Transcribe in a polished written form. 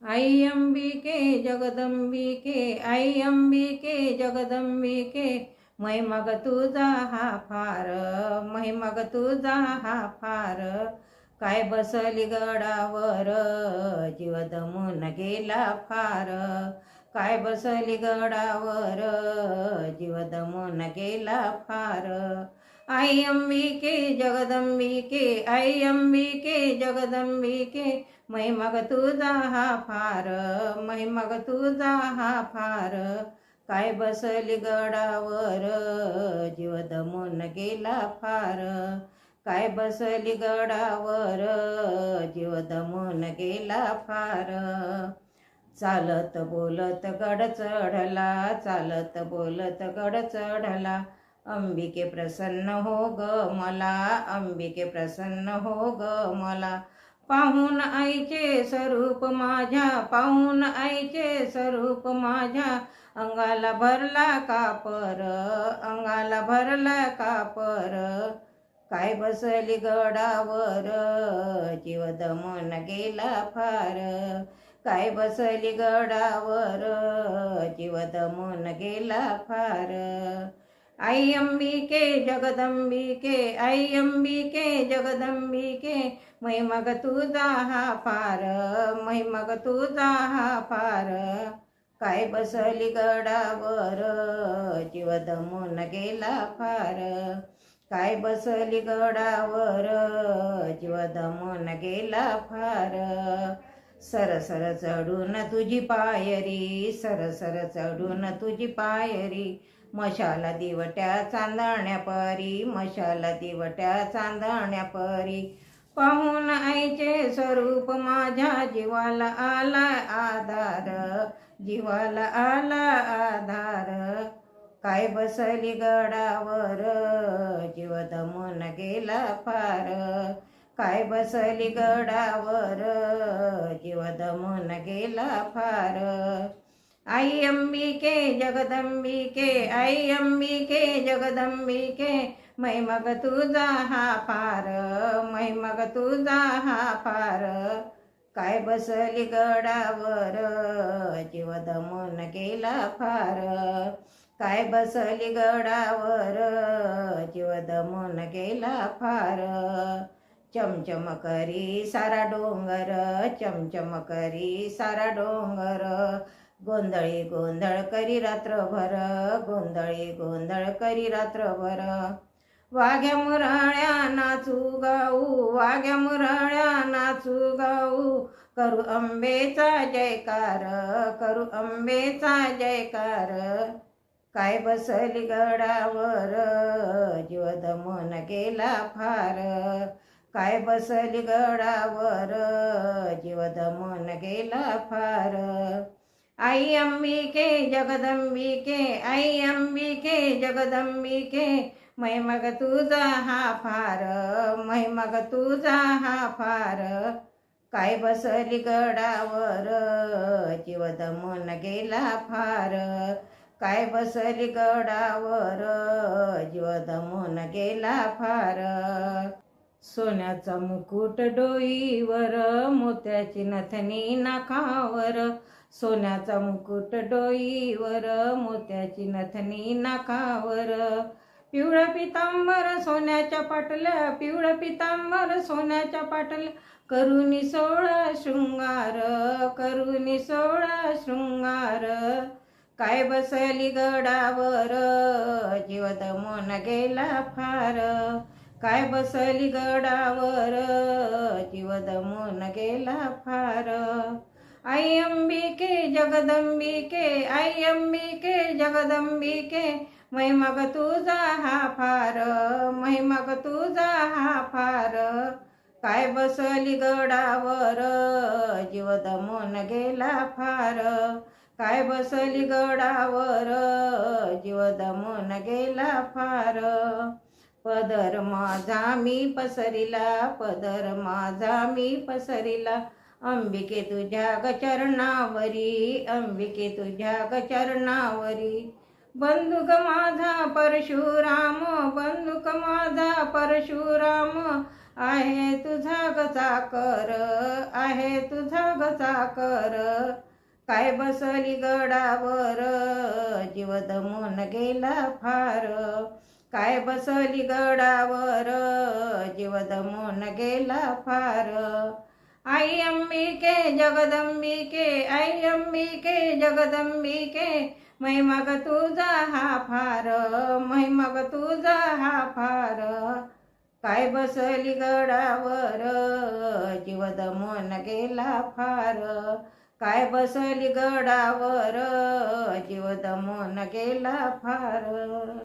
आई अंबिके जगदंबिके, आई अंबिके जगदंबिके, महिमा ग तुझा हा फार, महिमा ग तुझा हा फार. काय बसली गडावर, जीव दमून गेला फार. काय बसली गडावर, जीव दमून गेला फार. आई अंबिके जगदंबिके, आई अंबिके जगदंबिके, महिमा ग तुझा हा फार, महिमा ग तुझा हा फार. काय बसली गडावर, जीव दमून गेला फार. काय बसली गडावर, जीव दमून गेला फार. चालत बोलत गड चढला, चालत बोलत गड चढला. अंबिके प्रसन्न हो ग मला, अंबिके प्रसन्न हो ग मला. पाहून आईचे स्वरूप माझ्या, पाहून आईचे स्वरूप माझ्या. अंगाला भरला कापर, अंगाला भरला कापर. काय बसली गडावर, जीव दमून गेला फार. काय बसली गडावर, जीव दमून गेला फार. आई अंबिके जगदंबिके, आई अंबिके जगदंबिके, महिमा ग तुझा हा फार, महिमा ग तुझा हा फार. काय बसली गडावर, जीव दमून गेला फार. काय बसली गडावर, जीव दमून गेला फार. सरसर चढून तुझी पायरी, सरसर चढून तुझी पायरी. मशाला दिवट्या चांदण्या परी, मशाला दिवट्या चांदण्या परी. पाहून आईचे स्वरूप माझ्या जीवाला आला आधार, जीवाला आला आधार. काय बसली गडावर, जीव दमून गेला फार. काय बसली गडावर, जीव दमून गेला फार. आई अंबिके जगदंबिके, आई अंबिके जगदंबिके, महिमा ग तुझा हा फार, महिमा ग तुझा हा फार. काय बसली गडावर, जीव दमून गेला फार. काय बसली गडावर, जीव दमून गेला फार. चमचम करी सारा डोंगर, चमचम करी सारा डोंगर. गोंधळी गोंधळ करी रात्रभर, गोंधळी गोंधळ करी रात्रभर. वाघ्या मुरळ्या नाचू गाऊ, वाघ्या मुरळ्या नाचू गाऊ. करू अंबेचा जयकार, करू अंबेचा जयकार. काय बसली गडावर, जीव दमून गेला फार. काय बसली गडावर, जीव दमून गेला फार. आई अंबिके जगदंबिके, आई अंबिके जगदंबिके, महिमा ग तुझा हा फार, महिमा ग तुझा हा फार. काय बसली गडावर, जीव दमून गेला फार. काय बसली गडावर, जीव दमून गेला फार. सोन्याचा मुकुट डोईवर, मोत्याची नथनी नाकावर. सोन्याचा मुकुट डोईवर, मोत्याची नथनी नाकावर. पिवळं पितांबर सोन्याच्या पाटल्या, पिवळं पितांबर सोन्याच्या पाटल्या. करुणी सोळा शृंगार, करुणी सोळा शृंगार. काय बसली गडावर, जीव दमून गेला फार. काय बसली गडावर, जीव दमून गेला फार. आई अंबिके जगदंबिके, आई अंबिके जगदंबिके, महिमा ग तुझा हा फार, महिमा ग तुझा हा फार. काय बसली गडावर, जीव दमून गेला फार. काय बसली गडावर, जीव दमून गेला फार. पदर माझा मी पसरिला, पदर माझा मी पसरिला. अंबिके तुझ्या ग चरणावरी, अंबिके तुझ्या ग चरणावरी. बंदुक माझा परशुराम, बंदुक माझा परशुराम. आहे तुझा ग चाकर, आहे तुझा ग चाकर. काय बसली गडावर, जीव दमून गेला फार. काय बसली गडावर, जीव दमून गेला फार. आई अंबिके जगदंबिके, आई अंबिके जगदंबिके, महिमा ग तुझा हा फार, महिमा ग तुझा हा फार. काय बसली गडावर, जीव दमून गेला फार. काय बसली गडावर, जीव दमून गेला फार.